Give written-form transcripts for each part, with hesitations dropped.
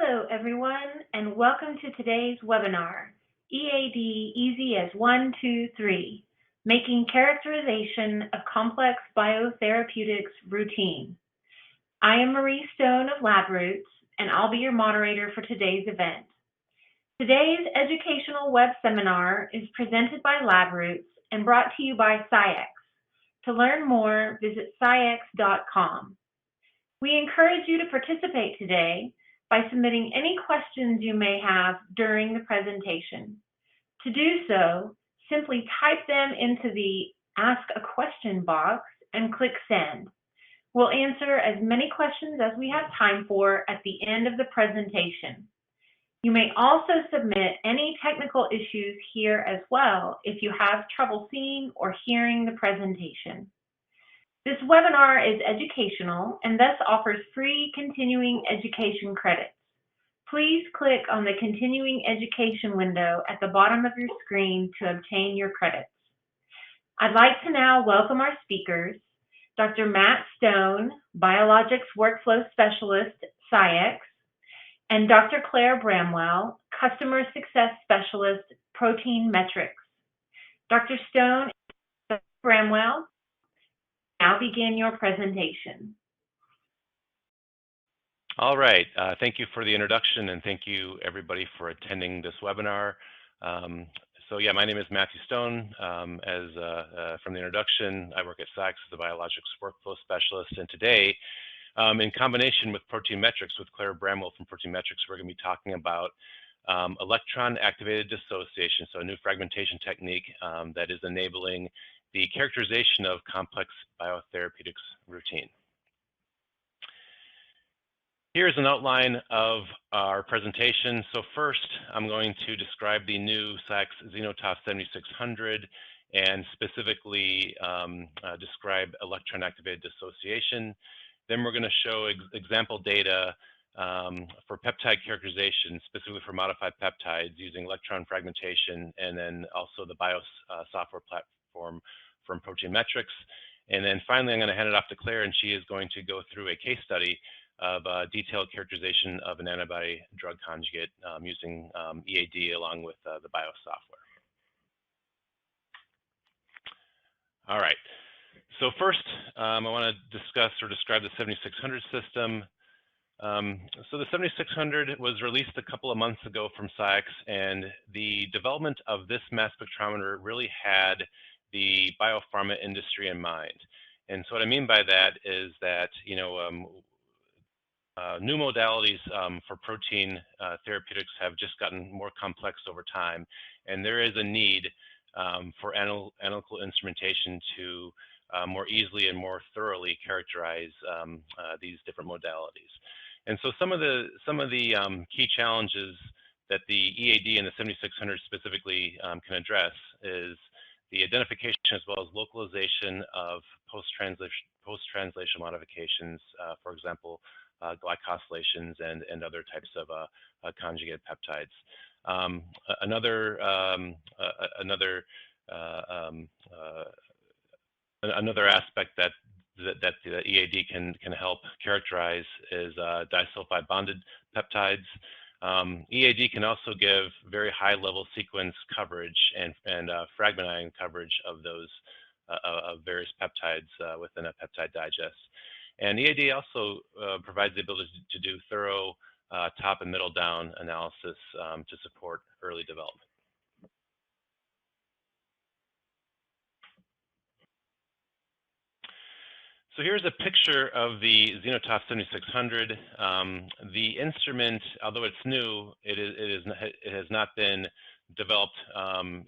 Hello, everyone, and welcome to today's webinar, EAD Easy as 1, 2, 3, Making Characterization of Complex Biotherapeutics Routine. I am Marie Stone of LabRoots, and I'll be your moderator for today's event. Today's educational web seminar is presented by LabRoots and brought to you by SCIEX. To learn more, visit SCIEX.com. We encourage you to participate today by submitting any questions you may have during the presentation. To do so, simply type them into the Ask a Question box and click Send. We'll answer as many questions as we have time for at the end of the presentation. You may also submit any technical issues here as well if you have trouble seeing or hearing the presentation. This webinar is educational and thus offers free continuing education credits. Please click on the continuing education window at the bottom of your screen to obtain your credits. I'd like to now welcome our speakers, Dr. Matt Stone, Biologics Workflow Specialist, SCIEX, and Dr. Claire Bramwell, Customer Success Specialist, Protein Metrics. Dr. Stone and Dr. Bramwell, now begin your presentation. All right, thank you for the introduction, and thank you everybody for attending this webinar. So yeah, my name is Matthew Stone. From the introduction, I work at SCIEX as the Biologics Workflow Specialist, and today, in combination with Protein Metrics, with Claire Bramwell from Protein Metrics, we're going to be talking about electron-activated dissociation, so a new fragmentation technique that is enabling the characterization of complex biotherapeutics routine. Here's an outline of our presentation. So first, I'm going to describe the new SCIEX Xenotop 7600 and specifically describe electron-activated dissociation. Then we're going to show example data for peptide characterization, specifically for modified peptides using electron fragmentation, and then also the Byos software platform from Protein Metrics. And then finally, I'm going to hand it off to Claire, and she is going to go through a case study of detailed characterization of an antibody drug conjugate using EAD along with the Byos software. All right. So first, I want to discuss or describe the 7600 system. So the 7600 was released a couple of months ago from SCIEX, and the development of this mass spectrometer really had the biopharma industry in mind. And so what I mean by that is that, new modalities for protein therapeutics have just gotten more complex over time, and there is a need for analytical instrumentation to more easily and more thoroughly characterize these different modalities. And so some of the key challenges that the EAD and the 7600 specifically can address is the identification as well as localization of post-translational modifications, for example, glycosylations and other types of conjugated peptides. Another aspect that the EAD can help characterize is disulfide bonded peptides. EAD can also give very high level sequence coverage and fragment ion coverage of those of various peptides within a peptide digest. And EAD also provides the ability to do thorough top and middle down analysis to support early development. So here's a picture of the Xenotop 7600. The instrument, although it's new, it has not been developed, from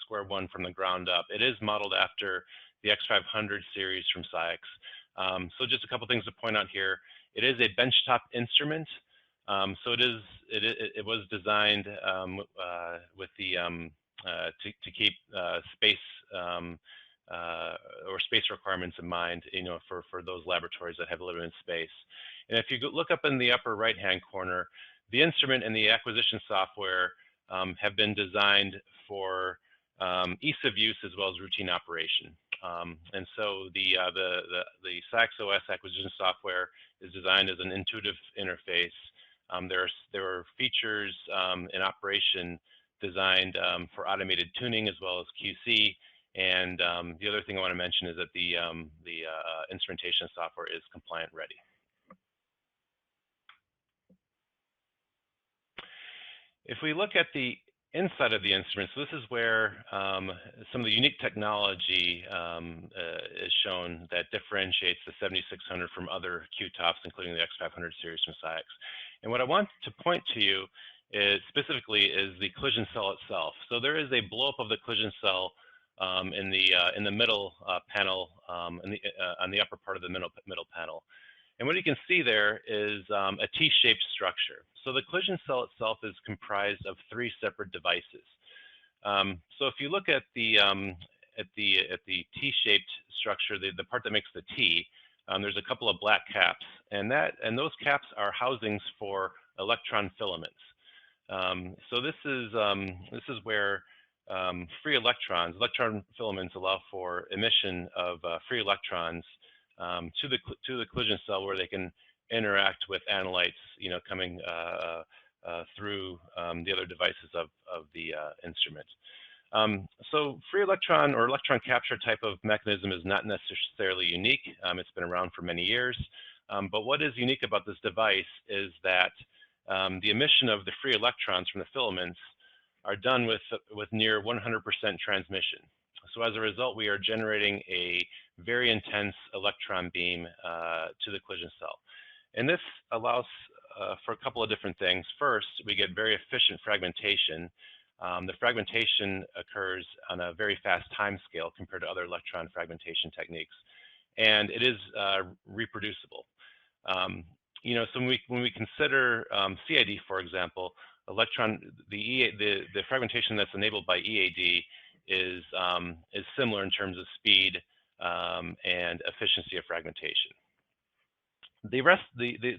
square one from the ground up. It is modeled after the X500 series from SCIEX. So just a couple things to point out here. It is a benchtop instrument, so it was designed with the to keep space. Or space requirements in mind, for those laboratories that have limited space. And if you look up in the upper right-hand corner, the instrument and the acquisition software have been designed for ease of use as well as routine operation. And so the SCIEX OS acquisition software is designed as an intuitive interface There are features in operation designed for automated tuning as well as QC. And the other thing I want to mention is that the instrumentation software is compliant ready. If we look at the inside of the instrument, so this is where some of the unique technology is shown that differentiates the 7600 from other QTOFs, including the X500 series from SCIEX. And what I want to point to you is specifically is the collision cell itself. So there is a blow up of the collision cell in the middle panel, on the upper part of the middle panel. And what you can see there is a T-shaped structure. So the collision cell itself is comprised of 3 separate devices. So if you look at the T-shaped structure, the part that makes the T, there's a couple of black caps, and those caps are housings for electron filaments. So this is where free electrons, electron filaments allow for emission of free electrons to the collision cell, where they can interact with analytes, coming through the other devices of the instrument. So free electron or electron capture type of mechanism is not necessarily unique. It's been around for many years. But what is unique about this device is that the emission of the free electrons from the filaments are done with near 100% transmission. So as a result, we are generating a very intense electron beam to the collision cell. And this allows for a couple of different things. First, we get very efficient fragmentation. The fragmentation occurs on a very fast time scale compared to other electron fragmentation techniques. And it is reproducible. So when we consider CID, for example, the fragmentation that's enabled by EAD is similar in terms of speed and efficiency of fragmentation. The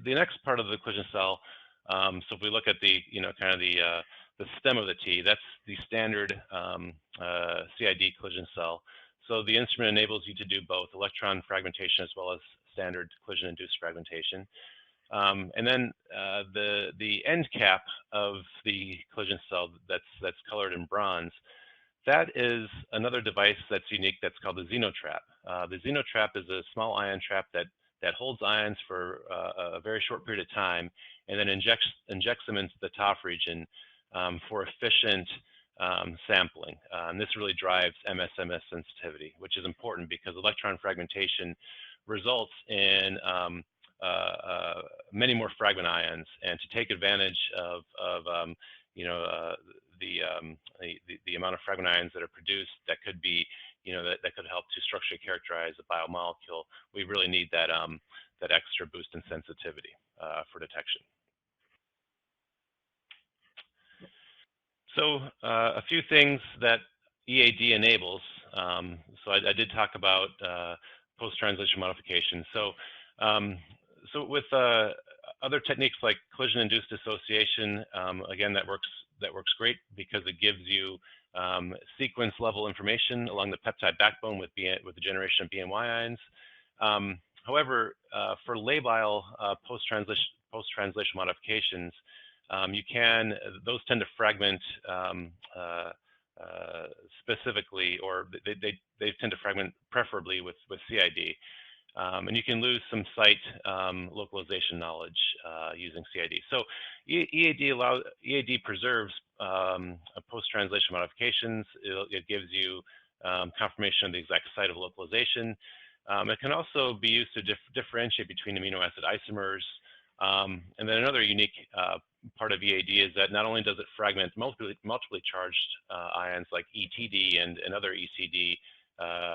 next part of the collision cell, so if we look at the stem of the T, that's the standard CID collision cell. So the instrument enables you to do both electron fragmentation as well as standard collision-induced fragmentation. And then the end cap of the collision cell that's colored in bronze, that is another device that's unique that's called the xenotrap. The xenotrap is a small ion trap that holds ions for a very short period of time and then injects them into the TOF region for efficient sampling. And this really drives MS-MS sensitivity, which is important because electron fragmentation results in many more fragment ions, and to take advantage of the amount of fragment ions that are produced that could be, that could help to structurally characterize a biomolecule, we really need that extra boost in sensitivity for detection. So a few things that EAD enables. So I did talk about post-translation modification. So with other techniques like collision-induced dissociation, again, that works great because it gives you sequence-level information along the peptide backbone with the generation of BNY ions. However, for labile post-translation modifications, those tend to fragment specifically, or they tend to fragment preferably with CID. And you can lose some site localization knowledge using CID. So EAD preserves post-translation modifications. It gives you confirmation of the exact site of localization. It can also be used to differentiate between amino acid isomers. And then another unique part of EAD is that not only does it fragment multiply charged ions like ETD and other ECD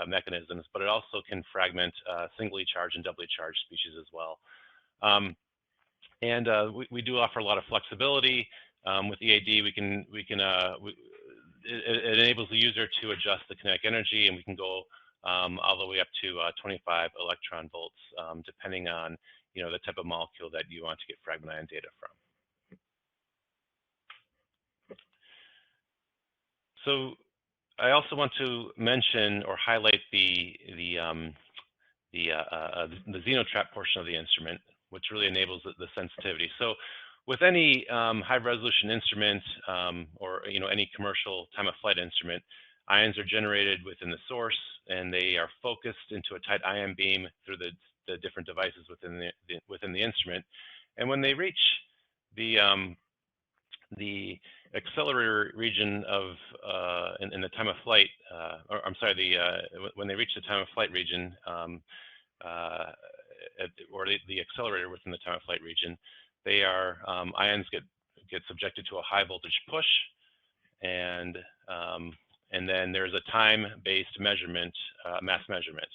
mechanisms, but it also can fragment singly charged and doubly charged species as well. We do offer a lot of flexibility with EAD. It enables the user to adjust the kinetic energy, and we can go all the way up to 25 electron volts, depending on the type of molecule that you want to get fragment ion data from. So I also want to mention or highlight the xenotrap portion of the instrument, which really enables the sensitivity. So with any high-resolution instrument or any commercial time-of-flight instrument, ions are generated within the source, and they are focused into a tight ion beam through the different devices within the instrument. And when they reach the accelerator region of in the time of flight, or I'm sorry, when they reach the time of flight region, or the accelerator within the time of flight region, they are ions get subjected to a high voltage push, and then there's a time-based measurement, mass measurement,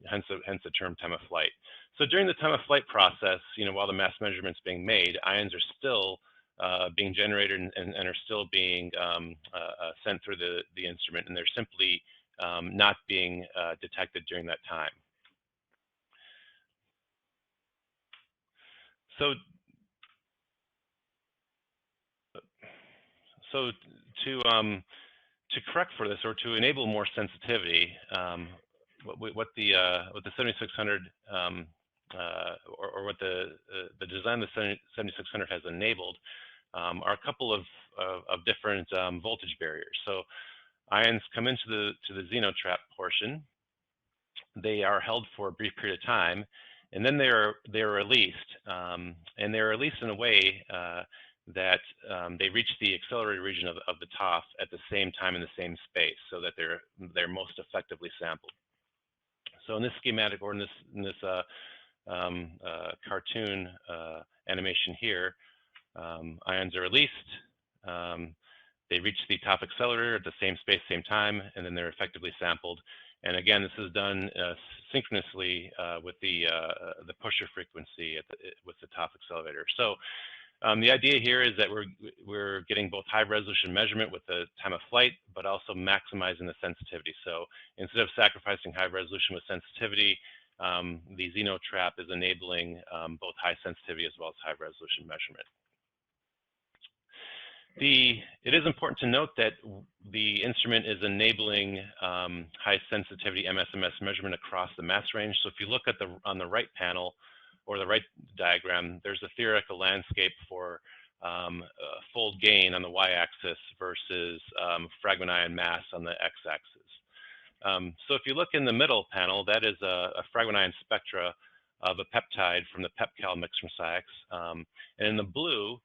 hence the term time of flight. So during the time of flight process, while the mass measurement's being made, ions are still being generated and are still being sent through the instrument, and they're simply not being detected during that time. So to correct for this, or to enable more sensitivity, what the 7600 or what the design of the 7600 has enabled are a couple of different voltage barriers. So ions come into the xenotrap portion. They are held for a brief period of time, and then they're released, and they're released in a way that they reach the accelerated region of the TOF at the same time in the same space, so that they're most effectively sampled. So in this schematic, or in this cartoon animation here, ions are released. They reach the TOF accelerator at the same space, same time, and then they're effectively sampled. And again, this is done synchronously with the pusher frequency with the TOF accelerator. So the idea here is that we're getting both high resolution measurement with the time of flight, but also maximizing the sensitivity. So instead of sacrificing high resolution with sensitivity, the xenotrap is enabling both high sensitivity as well as high resolution measurement. It is important to note that the instrument is enabling high sensitivity MSMS measurement across the mass range. So if you look at on the right panel, or the right diagram, there's a theoretical landscape for fold gain on the y-axis versus fragment ion mass on the x-axis. So if you look in the middle panel, that is a fragment ion spectra of a peptide from the PepCal mix from SCIEX. And in the blue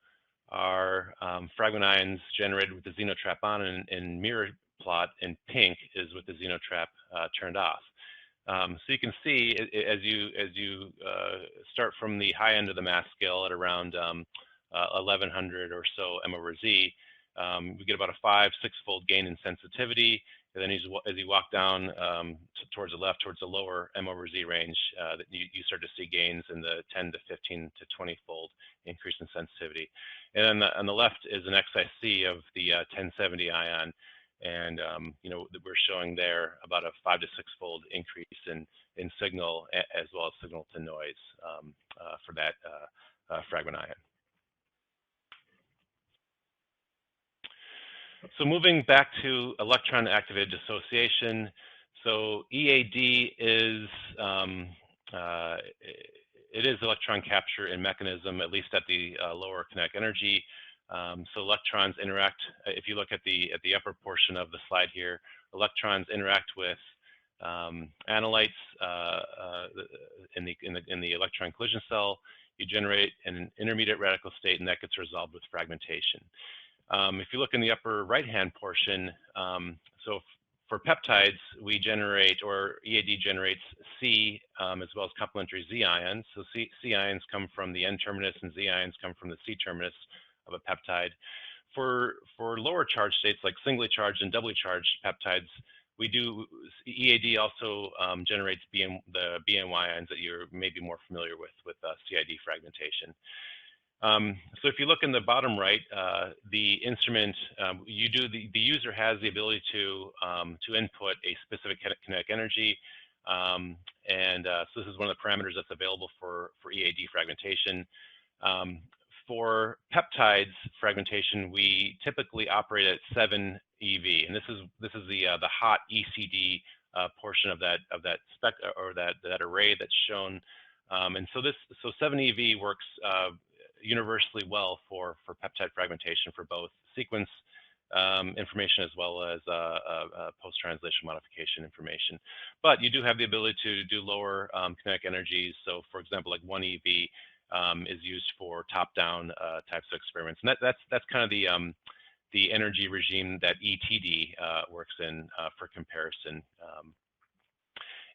are fragment ions generated with the xenotrap on, and mirror plot in pink is with the xenotrap turned off. So you can see as you start from the high end of the mass scale at around 1100 or so m over z, we get about a 5-6-fold gain in sensitivity. And then as you walk down towards the left, towards the lower m over z range, you start to see gains in the 10 to 15 to 20-fold increase in sensitivity. And then on the left is an XIC of the 1070 ion. And we're showing there about a 5 to 6-fold increase in signal, as well as signal to noise for that fragment ion. So moving back to electron activated dissociation. So EAD is it is electron capture in mechanism, at least at the lower kinetic energy. So electrons interact. If you look at the upper portion of the slide here, electrons interact with analytes in the electron collision cell. You generate an intermediate radical state, and that gets resolved with fragmentation. If you look in the upper right-hand portion, so for peptides, we generate, or EAD generates C as well as complementary Z ions. So C ions come from the N terminus, and Z ions come from the C terminus of a peptide. For lower charge states like singly charged and doubly charged peptides, EAD also generates the BNY ions that you're maybe more familiar with CID fragmentation. So if you look in the bottom right, the instrument, the user has the ability to input a specific kinetic energy, so this is one of the parameters that's available for EAD fragmentation. For peptides fragmentation, we typically operate at 7 eV, and this is the hot ECD portion of that spec, or that array that's shown. And so 7 eV works universally well for peptide fragmentation for both sequence information as well as post-translation modification information. But you do have the ability to do lower kinetic energies. So for example, like 1 eV is used for top-down types of experiments. And that's kind of the energy regime that ETD works in for comparison.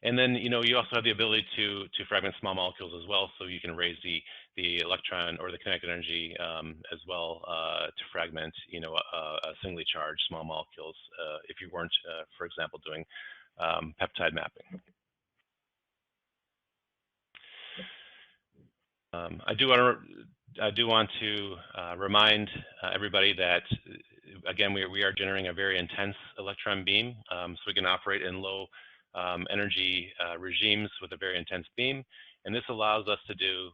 And then, you also have the ability to fragment small molecules as well, so you can raise the electron or the kinetic energy as well to fragment, singly charged small molecules if you weren't, for example, doing peptide mapping. I do want to remind everybody that, again, we are generating a very intense electron beam, so we can operate in low energy regimes with a very intense beam, and this allows us to do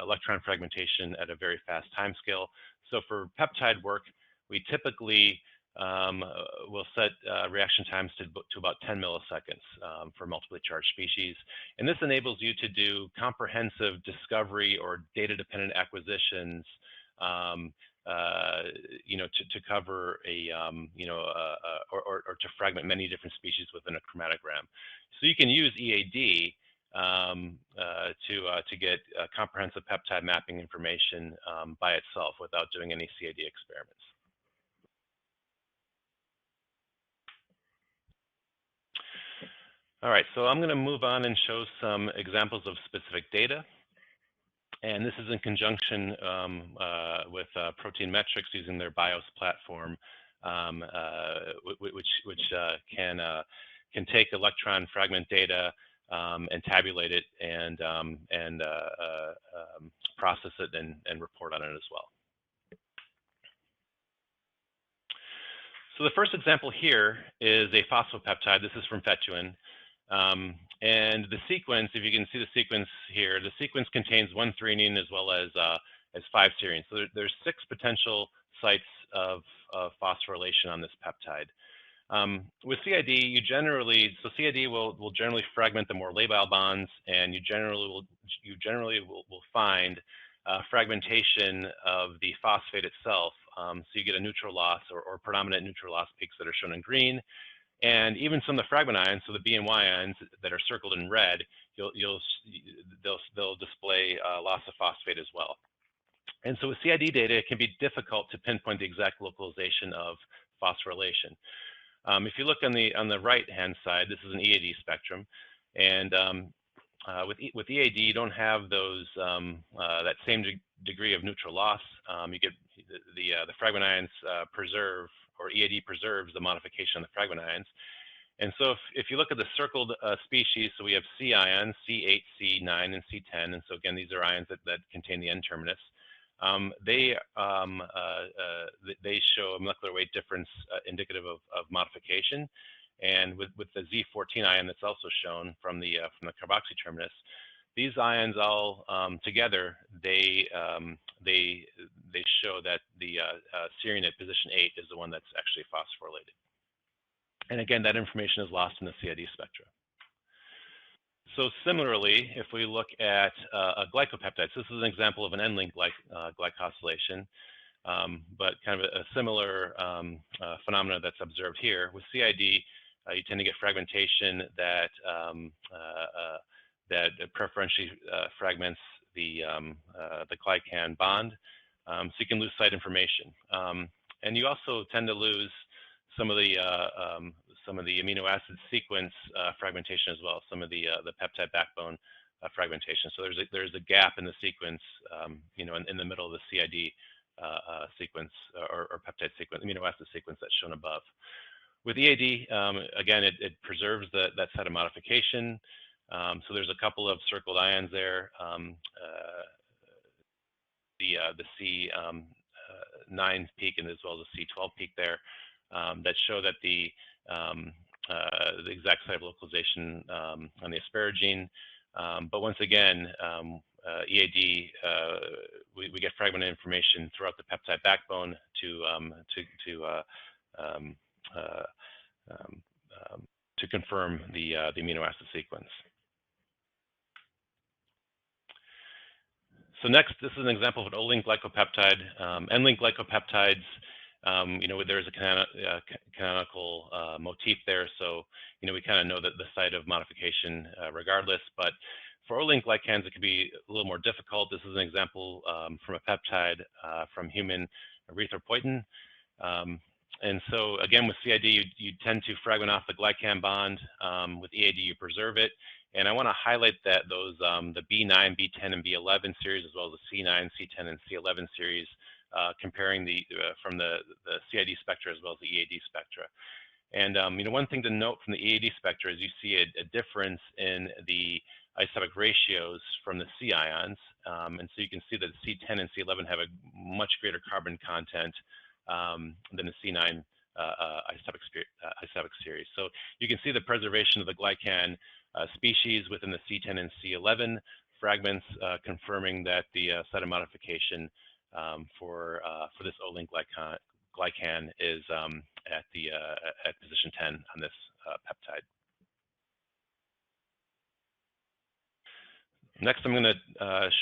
electron fragmentation at a very fast time scale. So for peptide work, we typically will set reaction times to about 10 milliseconds for multiply charged species, and this enables you to do comprehensive discovery or data-dependent acquisitions to cover or to fragment many different species within a chromatogram. So you can use EAD to get comprehensive peptide mapping information by itself without doing any CAD experiments. All right, so I'm going to move on and show some examples of specific data. And this is in conjunction with Protein Metrics using their Byos platform, which can take electron fragment data and tabulate it and process it and report on it as well. So the first example here is a phosphopeptide. This is from Fetuin. And the sequence, if you can see the sequence here, the sequence contains 1 threonine as well as 5 serines. So there's 6 potential sites of phosphorylation on this peptide. With CID, CID will generally fragment the more labile bonds, and you generally will find fragmentation of the phosphate itself. So you get a neutral loss or predominant neutral loss peaks that are shown in green. And even some of the fragment ions, so the B and Y ions that are circled in red, they'll display loss of phosphate as well. And so with CID data, it can be difficult to pinpoint the exact localization of phosphorylation. If you look on the right-hand side, this is an EAD spectrum, and with EAD, you don't have those that same degree of neutral loss. You get the fragment ions preserve, or EAD preserves the modification of the fragment ions. And so if you look at the circled species, so we have C ions, C8, C9, and C10, and so again, these are ions that contain the N-terminus. They show a molecular weight difference indicative of modification. And with the Z14 ion that's also shown from the carboxy terminus, these ions all together, they show that the serine at position 8 is the one that's actually phosphorylated. And again, that information is lost in the CID spectra. So similarly, if we look at a glycopeptide, so this is an example of an N-link glycosylation, but kind of a similar phenomena that's observed here. With CID, you tend to get fragmentation that preferentially fragments the glycan bond, so you can lose site information, and you also tend to lose some of the amino acid sequence fragmentation as well, some of the peptide backbone fragmentation. So there's a gap in the sequence, in the middle of the CID sequence or peptide sequence, amino acid sequence that's shown above. With EAD, again, it preserves that set of modification. So there's a couple of circled ions there. The C9 peak and as well as the C12 peak there that show that the exact site of localization on the asparagine. But once again, EAD, we get fragmented information throughout the peptide backbone to confirm the amino acid sequence. So next, this is an example of an O-link glycopeptide. N-link glycopeptides, there's a canonical motif there, so we kind of know that the site of modification regardless. But for O-link glycans, it can be a little more difficult. This is an example from a peptide from human erythropoietin. And so again, with CID, you tend to fragment off the glycan bond. With EAD, you preserve it. And I want to highlight that those the B9, B10, and B11 series, as well as the C9, C10, and C11 series, comparing from the CID spectra as well as the EAD spectra. And one thing to note from the EAD spectra is you see a difference in the isotopic ratios from the C ions, and so you can see that C10 and C11 have a much greater carbon content than the C9 isotopic series. So you can see the preservation of the glycan species within the C10 and C11 fragments, confirming that the site of modification for this O-link glycan is at position 10 on this peptide. Next, I'm going to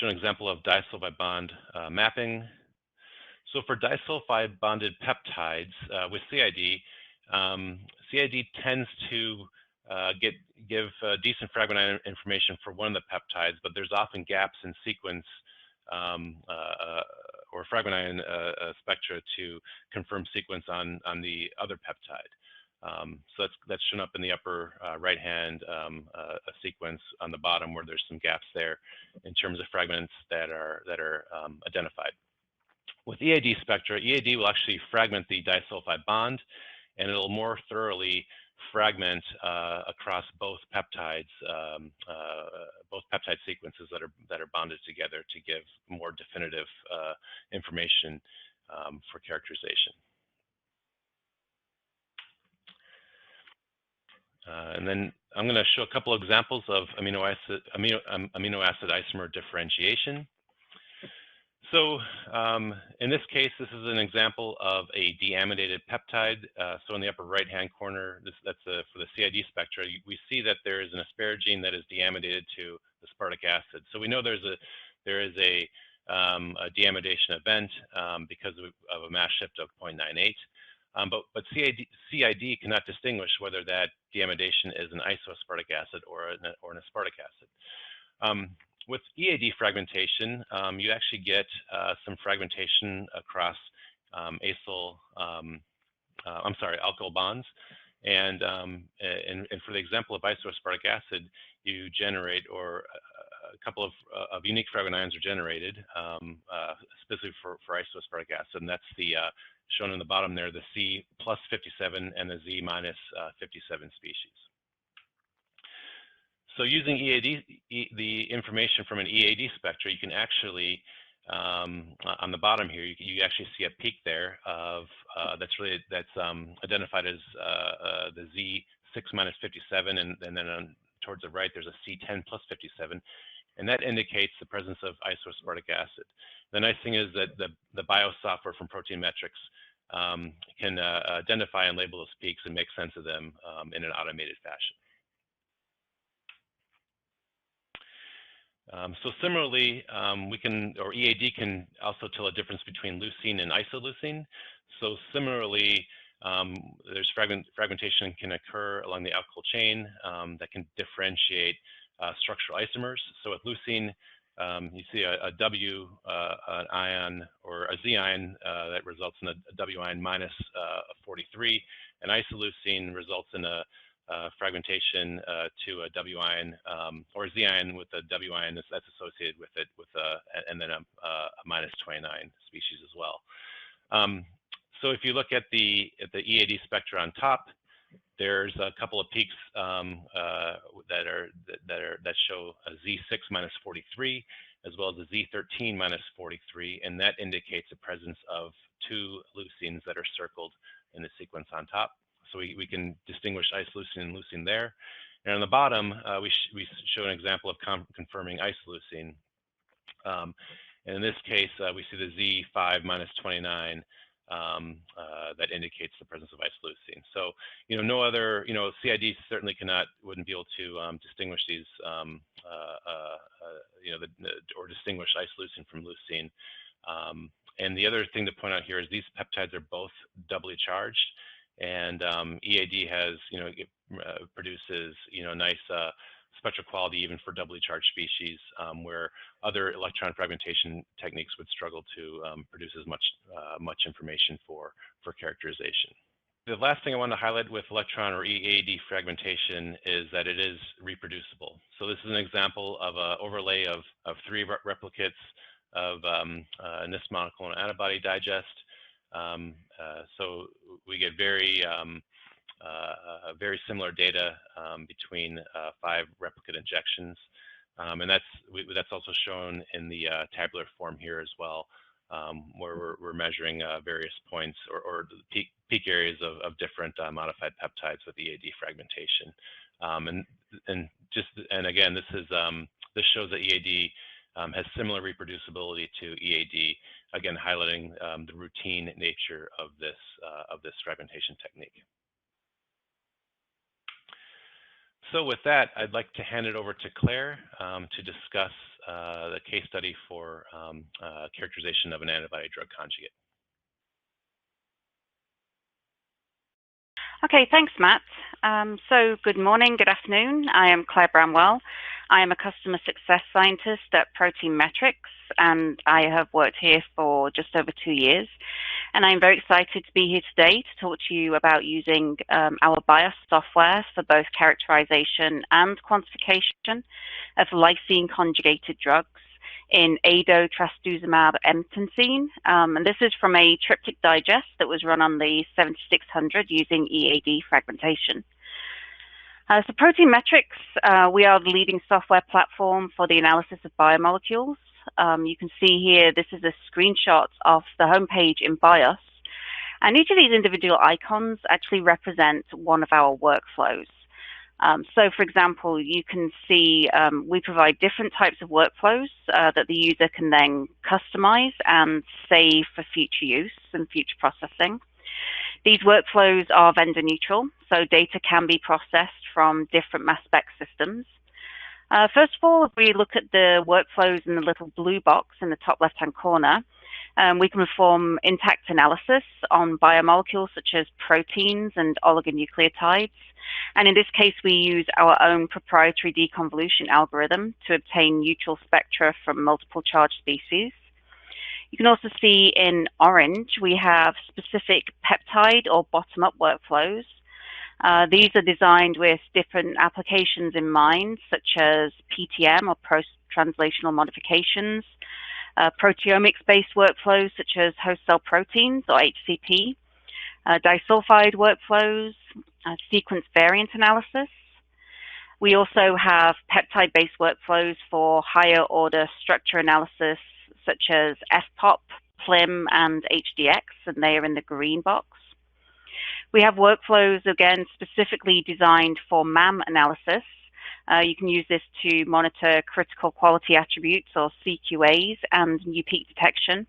show an example of disulfide bond mapping. So for disulfide bonded peptides with CID, CID tends to give decent fragment information for one of the peptides, but there's often gaps in sequence or fragment ion spectra to confirm sequence on the other peptide. So that's shown up in the upper right-hand sequence on the bottom, where there's some gaps there in terms of fragments that are identified. With EAD spectra, EAD will actually fragment the disulfide bond, and it'll more thoroughly fragment across both peptides, both peptide sequences that are bonded together to give more definitive information for characterization. And then I'm going to show a couple of examples of amino acid isomer differentiation. So in this case, this is an example of a deamidated peptide. So in the upper right-hand corner, that's for the CID spectra, we see that there is an asparagine that is deamidated to aspartic acid. So we know there is a deamidation event because of a mass shift of 0.98. But CID cannot distinguish whether that deamidation is an isoaspartic acid or an aspartic acid. With EAD fragmentation, you actually get some fragmentation across alkyl bonds, and for the example of isoaspartic acid, you generate a couple of unique fragment ions are generated specifically for isoaspartic acid, and that's the shown in the bottom there, the C plus 57 and the Z minus 57 species. So using EAD, the information from an EAD spectra, you can actually, on the bottom here, you actually see a peak there of that's identified as the Z6 minus 57, and then towards the right there's a C10 plus 57, and that indicates the presence of isoaspartic acid. The nice thing is that the Byos software from Proteometrics can identify and label those peaks and make sense of them in an automated fashion. So similarly, EAD can also tell a difference between leucine and isoleucine. So similarly, there's fragmentation can occur along the alkyl chain that can differentiate structural isomers. So with leucine, you see a W ion or a Z ion that results in a W ion minus 43, and isoleucine results in a fragmentation to a W ion or a Z ion with a W ion that's associated with it, and then a minus 29 species as well. So if you look at the EAD spectra on top, there's a couple of peaks that show a Z6 minus 43 as well as a Z13 minus 43, and that indicates the presence of two leucines that are circled in the sequence on top. So we can distinguish isoleucine and leucine there. And on the bottom, we show an example of confirming isoleucine. And in this case, we see the Z5 minus 29 that indicates the presence of isoleucine. So, no other, CID certainly wouldn't be able to distinguish these, or distinguish isoleucine from leucine. And the other thing to point out here is these peptides are both doubly charged, and EAD has, produces, nice spectral quality even for doubly charged species, where other electron fragmentation techniques would struggle to produce as much information for characterization. The last thing I want to highlight with electron or EAD fragmentation is that it is reproducible. So this is an example of an overlay of 3 replicates of this monoclonal antibody digest. So we get very similar data between 5 replicate injections, and that's also shown in the tabular form here as well, where we're measuring various points or the peak areas of different modified peptides with EAD fragmentation. And again, this shows that EAD has similar reproducibility to EAD, again highlighting the routine nature of this fragmentation technique. So with that, I'd like to hand it over to Claire to discuss the case study for characterization of an antibody-drug conjugate. Okay, thanks, Matt. So good morning, good afternoon. I am Claire Bramwell. I am a customer success scientist at Proteomics, and I have worked here for just over 2 years. And I'm very excited to be here today to talk to you about using our Byos software for both characterization and quantification of lysine conjugated drugs in ADO trastuzumab emtansine. And this is from a triptych digest that was run on the 7600 using EAD fragmentation. So Proteomics, we are the leading software platform for the analysis of biomolecules. You can see here, this is a screenshot of the homepage in Bios. And each of these individual icons actually represent one of our workflows. So for example, you can see we provide different types of workflows that the user can then customize and save for future use and future processing. These workflows are vendor neutral, so data can be processed from different mass spec systems. First of all, if we look at the workflows in the little blue box in the top left-hand corner, we can perform intact analysis on biomolecules such as proteins and oligonucleotides. And in this case, we use our own proprietary deconvolution algorithm to obtain neutral spectra from multiple charged species. You can also see in orange, we have specific peptide or bottom-up workflows. These are designed with different applications in mind, such as PTM or post-translational modifications, proteomics-based workflows such as host cell proteins or HCP, disulfide workflows, sequence variant analysis. We also have peptide-based workflows for higher order structure analysis such as FPOP, PLIM, and HDX, and they are in the green box. We have workflows, again, specifically designed for MAM analysis. You can use this to monitor critical quality attributes or CQAs and new peak detection.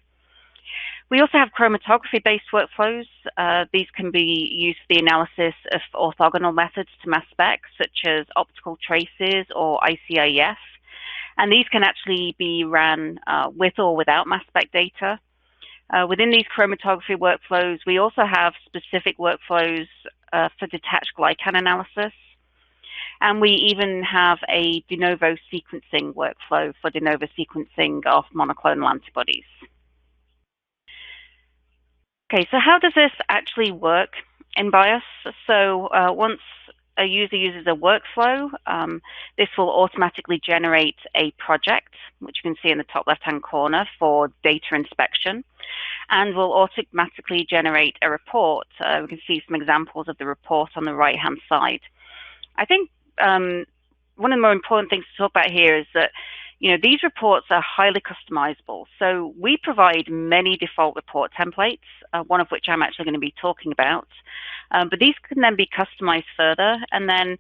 We also have chromatography-based workflows. These can be used for the analysis of orthogonal methods to mass spec, such as optical traces or isoAsp. And these can actually be ran with or without mass spec data. Within these chromatography workflows, we also have specific workflows for detached glycan analysis. And we even have a de novo sequencing workflow for de novo sequencing of monoclonal antibodies. Okay, so how does this actually work in Bios? So once a user uses a workflow, this will automatically generate a project, which you can see in the top left-hand corner for data inspection, and will automatically generate a report. We can see some examples of the report on the right-hand side. I think one of the more important things to talk about here is that these reports are highly customizable. So we provide many default report templates, one of which I'm actually going to be talking about. But these can then be customized further and then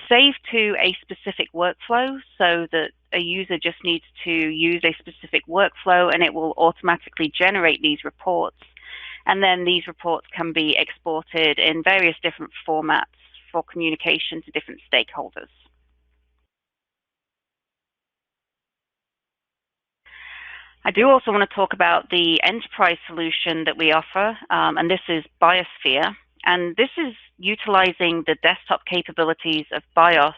saved to a specific workflow so that a user just needs to use a specific workflow and it will automatically generate these reports. And then these reports can be exported in various different formats for communication to different stakeholders. I do also want to talk about the enterprise solution that we offer, and this is BioSPHERE. And this is utilizing the desktop capabilities of Byos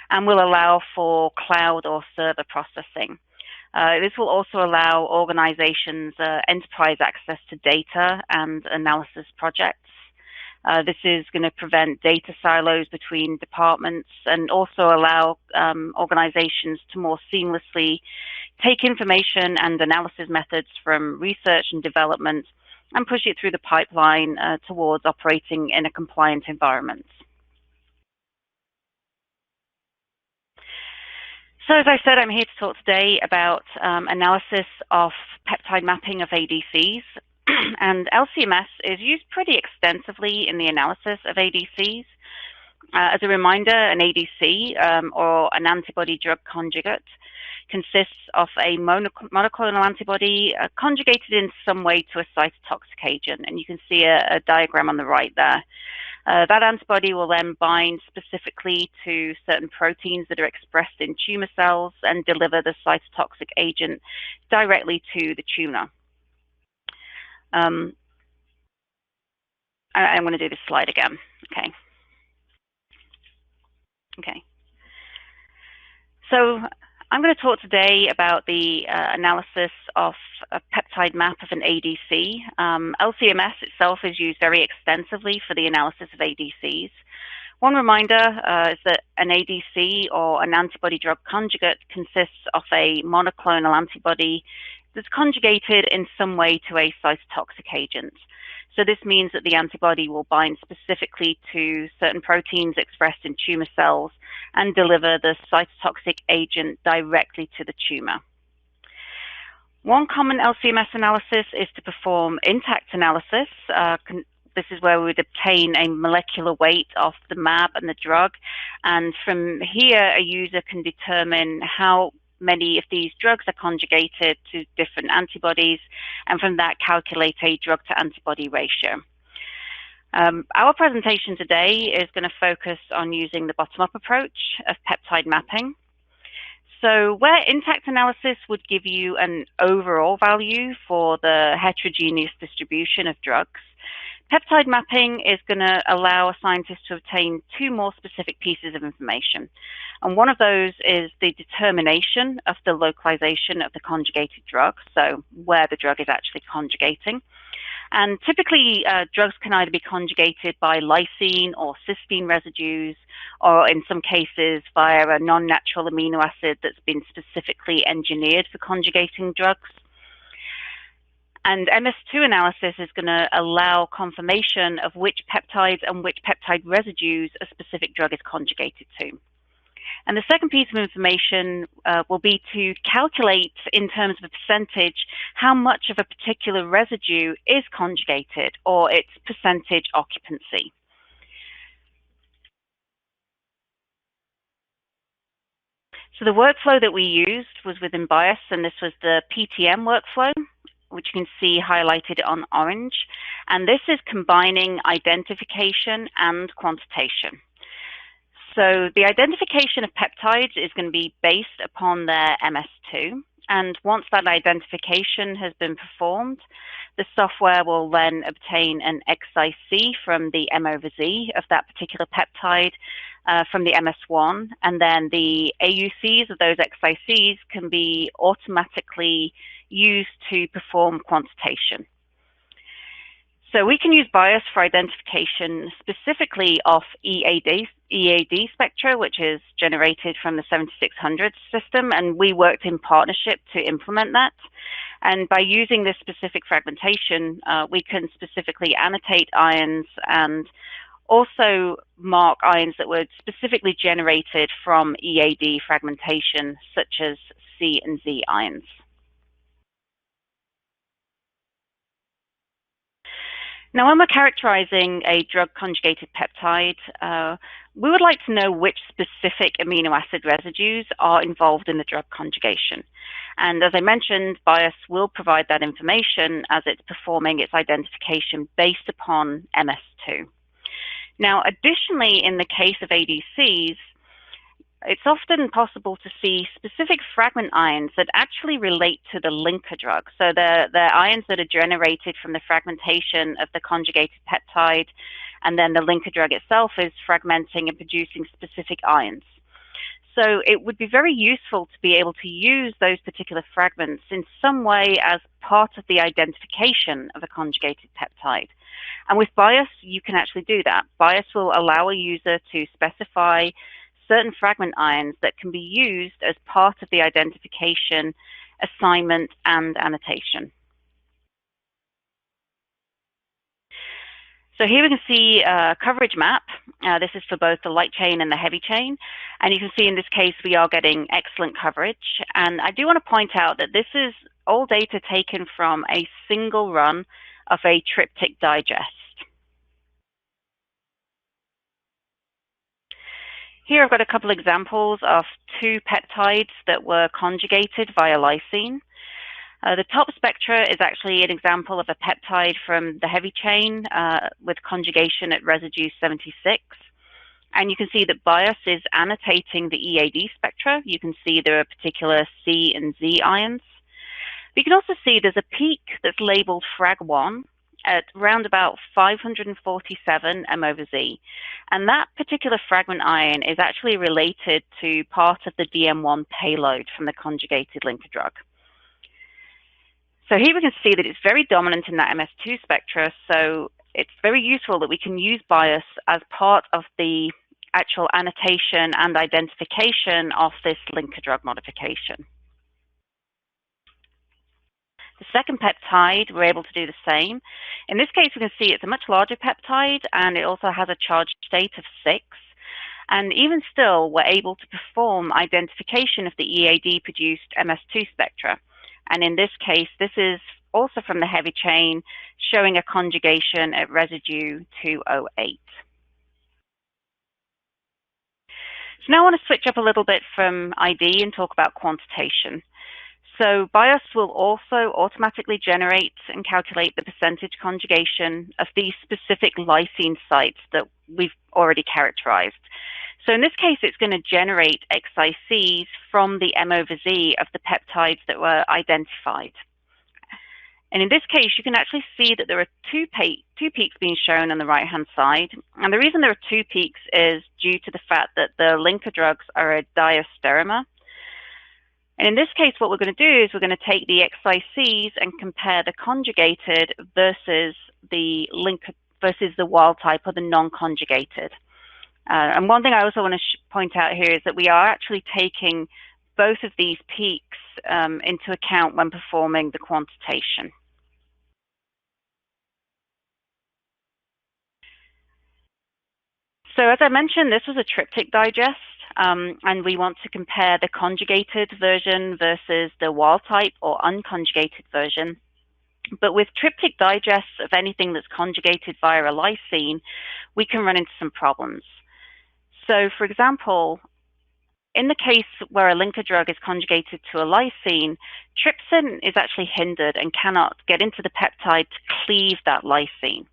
and will allow for cloud or server processing. This will also allow organizations enterprise access to data and analysis projects. This is going to prevent data silos between departments and also allow organizations to more seamlessly take information and analysis methods from research and development and push it through the pipeline towards operating in a compliant environment. So as I said, I'm here to talk today about analysis of peptide mapping of ADCs. And LC-MS is used pretty extensively in the analysis of ADCs. As a reminder, an ADC, or an antibody-drug conjugate, consists of a monoclonal antibody conjugated in some way to a cytotoxic agent. And you can see a diagram on the right there. That antibody will then bind specifically to certain proteins that are expressed in tumor cells and deliver the cytotoxic agent directly to the tumor. I'm going to do this slide again. Okay. So I'm going to talk today about the analysis of a peptide map of an ADC. LC-MS itself is used very extensively for the analysis of ADCs. One reminder is that an ADC, or an antibody-drug conjugate, consists of a monoclonal antibody that's conjugated in some way to a cytotoxic agent. So this means that the antibody will bind specifically to certain proteins expressed in tumor cells and deliver the cytotoxic agent directly to the tumor. One common LC-MS analysis is to perform intact analysis. This is where we would obtain a molecular weight of the mAb and the drug. And from here, a user can determine how many of these drugs are conjugated to different antibodies, and from that calculate a drug-to-antibody ratio. Our presentation today is going to focus on using the bottom-up approach of peptide mapping. So where intact analysis would give you an overall value for the heterogeneous distribution of drugs, peptide mapping is going to allow a scientist to obtain two more specific pieces of information. And one of those is the determination of the localization of the conjugated drug, so where the drug is actually conjugating. And typically, drugs can either be conjugated by lysine or cysteine residues, or in some cases via a non-natural amino acid that's been specifically engineered for conjugating drugs. And MS2 analysis is going to allow confirmation of which peptides and which peptide residues a specific drug is conjugated to. And the second piece of information will be to calculate in terms of a percentage how much of a particular residue is conjugated, or its percentage occupancy. So the workflow that we used was within Byos, and this was the PTM workflow, which you can see highlighted on orange. And this is combining identification and quantitation. So the identification of peptides is going to be based upon their MS2. And once that identification has been performed, the software will then obtain an XIC from the M/Z of that particular peptide from the MS1. And then the AUCs of those XICs can be automatically used to perform quantitation. So we can use Byos for identification specifically of EAD spectra, which is generated from the 7600 system, and we worked in partnership to implement that. And by using this specific fragmentation, we can specifically annotate ions and also mark ions that were specifically generated from EAD fragmentation, such as C and Z ions. Now, when we're characterizing a drug-conjugated peptide, we would like to know which specific amino acid residues are involved in the drug conjugation. And as I mentioned, Byos will provide that information as it's performing its identification based upon MS2. Now, additionally, in the case of ADCs, it's often possible to see specific fragment ions that actually relate to the linker drug. So they're ions that are generated from the fragmentation of the conjugated peptide, and then the linker drug itself is fragmenting and producing specific ions. So it would be very useful to be able to use those particular fragments in some way as part of the identification of a conjugated peptide. And with Byos, you can actually do that. Byos will allow a user to specify certain fragment ions that can be used as part of the identification, assignment, and annotation. So here we can see a coverage map. This is for both the light chain and the heavy chain. And you can see in this case, we are getting excellent coverage. And I do want to point out that this is all data taken from a single run of a triptych digest. Here I've got a couple examples of two peptides that were conjugated via lysine. The top spectra is actually an example of a peptide from the heavy chain with conjugation at residue 76. And you can see that Byos is annotating the EAD spectra. You can see there are particular C and Z ions. But you can also see there's a peak that's labeled frag1 at around about 547 m/Z. And that particular fragment ion is actually related to part of the DM1 payload from the conjugated linker drug. So here we can see that it's very dominant in that MS2 spectra, so it's very useful that we can use Byos as part of the actual annotation and identification of this linker drug modification. The second peptide, we're able to do the same. In this case, we can see it's a much larger peptide, and it also has a charge state of 6. And even still, we're able to perform identification of the EAD-produced MS2 spectra. And in this case, this is also from the heavy chain, showing a conjugation at residue 208. So now I want to switch up a little bit from ID and talk about quantitation. So Byos will also automatically generate and calculate the percentage conjugation of these specific lysine sites that we've already characterized. So in this case, it's going to generate XICs from the M/Z of the peptides that were identified. And in this case, you can actually see that there are two peaks being shown on the right-hand side. And the reason there are two peaks is due to the fact that the linker drugs are a diastereomer. And in this case, what we're going to do is we're going to take the XICs and compare the conjugated versus the linker versus the wild type or the non-conjugated. And one thing I also want to point out here is that we are actually taking both of these peaks into account when performing the quantitation. So as I mentioned, this was a triptych digest, and we want to compare the conjugated version versus the wild type or unconjugated version. But with triptych digests of anything that's conjugated via a lysine, we can run into some problems. So, for example, in the case where a linker drug is conjugated to a lysine, trypsin is actually hindered and cannot get into the peptide to cleave that lysine.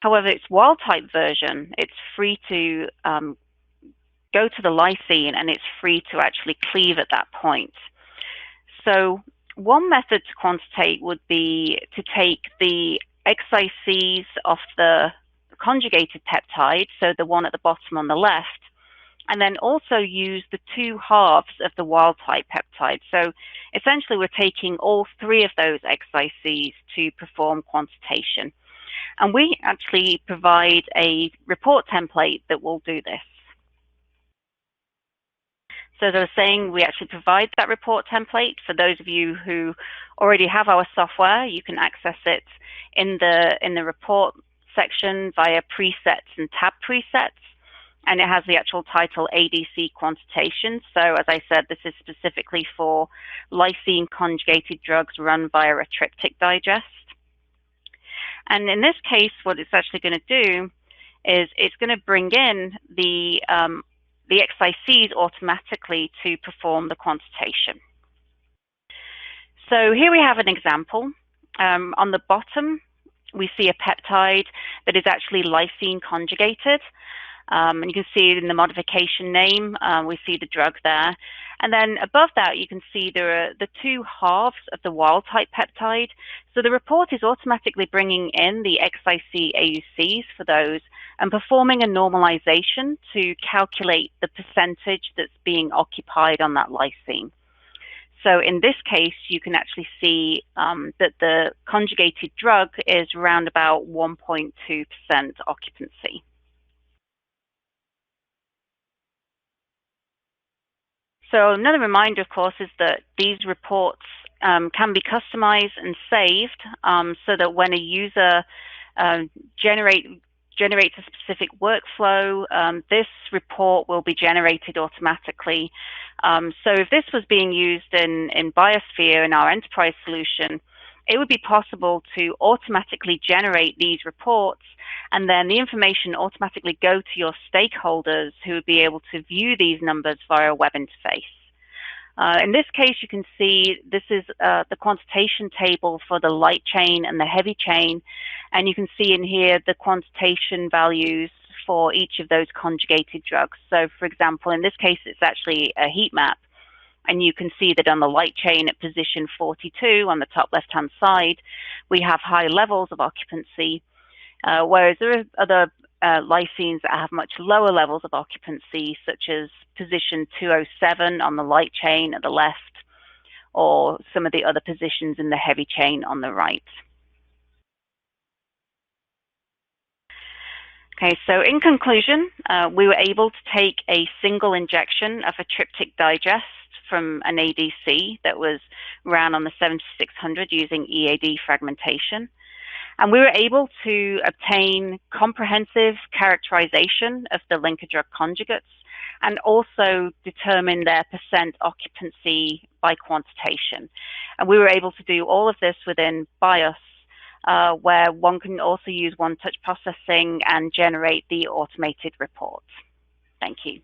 However, its wild-type version, it's free to go to the lysine and it's free to actually cleave at that point. So one method to quantitate would be to take the XICs of the conjugated peptide, so the one at the bottom on the left, and then also use the two halves of the wild-type peptide. So essentially, we're taking all three of those XICs to perform quantitation. And we actually provide a report template that will do this. So as I was saying, we actually provide that report template. For those of you who already have our software, you can access it in the report section via presets and tab presets. And it has the actual title ADC quantitation. So as I said, this is specifically for lysine conjugated drugs run via a triptych digest. And in this case, what it's actually going to do is it's going to bring in the XICs automatically to perform the quantitation. So here we have an example. On the bottom, we see a peptide that is actually lysine conjugated. And you can see in the modification name, we see the drug there. And then above that, you can see there are the two halves of the wild type peptide. So the report is automatically bringing in the XIC AUCs for those and performing a normalization to calculate the percentage that's being occupied on that lysine. So in this case, you can actually see that the conjugated drug is around about 1.2% occupancy. So another reminder, of course, is that these reports can be customized and saved so that when a user generates a specific workflow, this report will be generated automatically. So if this was being used in BioSPHERE in our enterprise solution, it would be possible to automatically generate these reports, and then the information automatically go to your stakeholders who would be able to view these numbers via a web interface. In this case, you can see this is the quantitation table for the light chain and the heavy chain, and you can see in here the quantitation values for each of those conjugated drugs. So, for example, in this case, it's actually a heat map, and you can see that on the light chain at position 42 on the top left-hand side, we have high levels of occupancy, whereas there are other lysines that have much lower levels of occupancy, such as position 207 on the light chain at the left, or some of the other positions in the heavy chain on the right. Okay, so in conclusion, we were able to take a single injection of a tryptic digest from an ADC that was ran on the 7600 using EAD fragmentation. And we were able to obtain comprehensive characterization of the linker drug conjugates and also determine their percent occupancy by quantitation. And we were able to do all of this within Byos, where one can also use one-touch processing and generate the automated reports. Thank you.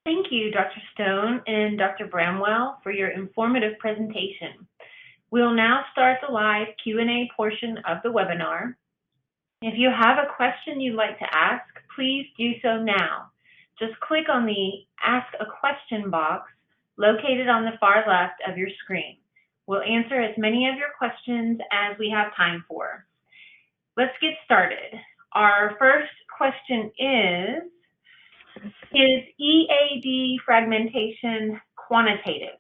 Thank you, Dr. Stone and Dr. Bramwell, for your informative presentation. We'll now start the live Q&A portion of the webinar. If you have a question you'd like to ask, please do so now. Just click on the Ask a Question box located on the far left of your screen. We'll answer as many of your questions as we have time for. Let's get started. Our first question is EAD fragmentation quantitative?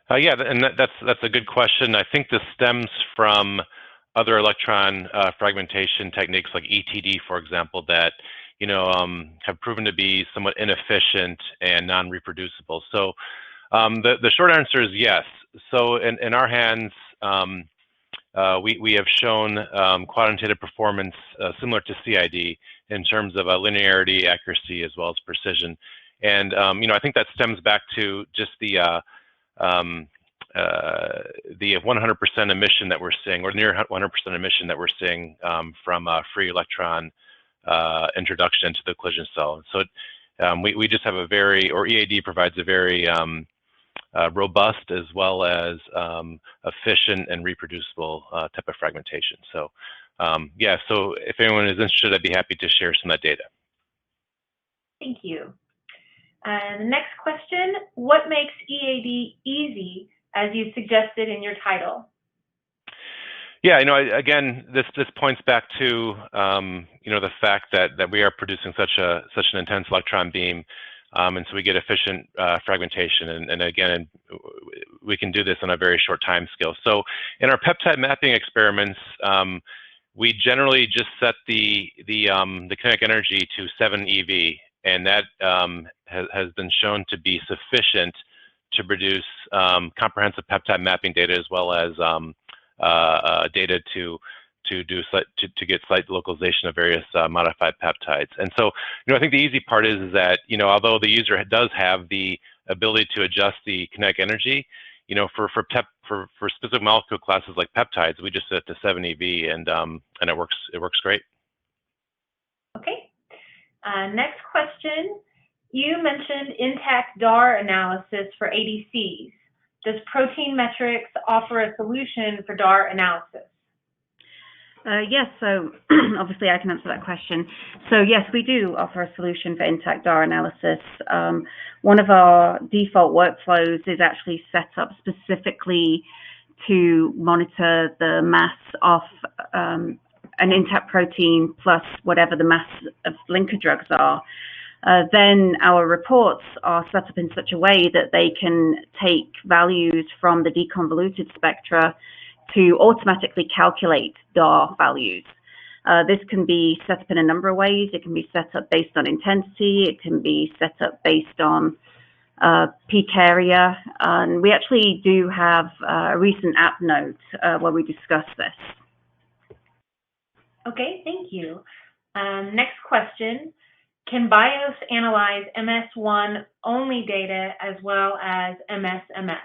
Yeah, and that's a good question. I think this stems from other electron fragmentation techniques like ETD, for example, that have proven to be somewhat inefficient and non-reproducible. So the short answer is yes. So in our hands, we have shown quantitative performance similar to CID in terms of linearity, accuracy, as well as precision. And I think that stems back to just the 100% emission that we're seeing, or near 100% emission that we're seeing from free electron introduction into the collision cell. So we just have a very, or EAD provides a very robust as well as efficient and reproducible type of fragmentation. So yeah, so if anyone is interested, I'd be happy to share some of that data. Thank you. The next question, what makes EAD easy, as you suggested in your title? Yeah, again, this points back to the fact that we are producing such an intense electron beam, and so we get efficient fragmentation, and again, we can do this on a very short time scale. So in our peptide mapping experiments, we generally just set the kinetic energy to 7 eV, and that has been shown to be sufficient to produce comprehensive peptide mapping data, as well as data to get site localization of various modified peptides. And so, I think the easy part is that, although the user does have the ability to adjust the kinetic energy, for specific molecule classes like peptides, we just set it to 7 eV, and it works great. Okay. Next question. You mentioned intact DAR analysis for ADCs. Does Protein Metrics offer a solution for DAR analysis? Yes, so obviously I can answer that question. So yes, we do offer a solution for intact DAR analysis. One of our default workflows is actually set up specifically to monitor the mass of an intact protein plus whatever the mass of linker drugs are. Then our reports are set up in such a way that they can take values from the deconvoluted spectra to automatically calculate DAR values. This can be set up in a number of ways. It can be set up based on intensity. It can be set up based on peak area. And we actually do have a recent app note where we discuss this. Okay, thank you. Next question. Can Bios analyze MS1 only data as well as MS-MS?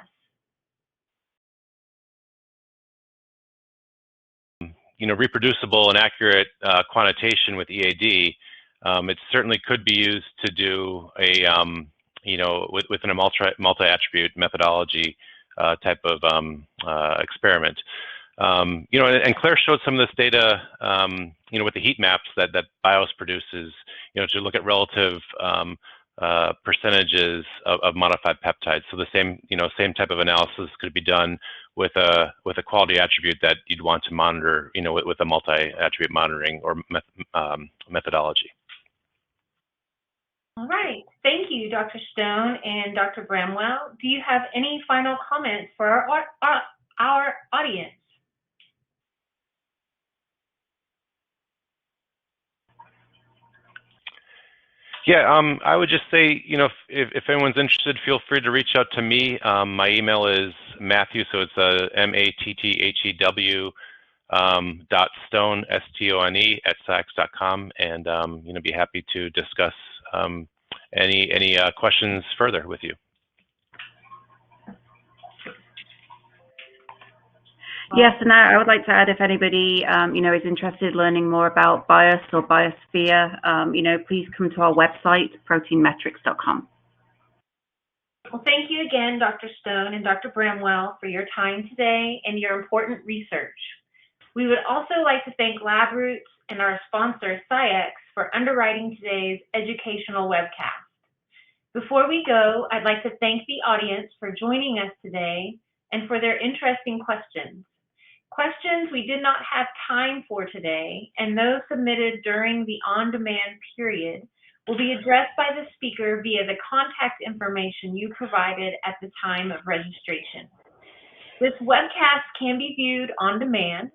Reproducible and accurate quantitation with EAD, it certainly could be used to do a, within a multi-attribute methodology type of experiment. And Claire showed some of this data, with the heat maps that Bios produces, to look at relative percentages of modified peptides. So the same type of analysis could be done with a quality attribute that you'd want to monitor, with a multi-attribute monitoring or methodology. All right, thank you, Dr. Stone and Dr. Bramwell. Do you have any final comments for our audience? Yeah, I would just say, if anyone's interested, feel free to reach out to me. My email is Matthew, so it's MATTHEW .stone, STONE @SCIEX.com, and be happy to discuss any questions further with you. Yes, and I would like to add, if anybody, is interested in learning more about Byos or BioSPHERE, please come to our website, proteinmetrics.com. Well, thank you again, Dr. Stone and Dr. Bramwell, for your time today and your important research. We would also like to thank LabRoots and our sponsor, SCIEX, for underwriting today's educational webcast. Before we go, I'd like to thank the audience for joining us today and for their interesting questions. Questions we did not have time for today, and those submitted during the on-demand period, will be addressed by the speaker via the contact information you provided at the time of registration. This webcast can be viewed on demand.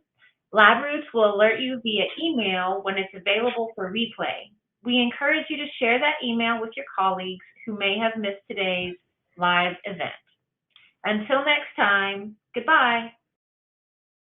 LabRoots will alert you via email when it's available for replay. We encourage you to share that email with your colleagues who may have missed today's live event. Until next time, goodbye.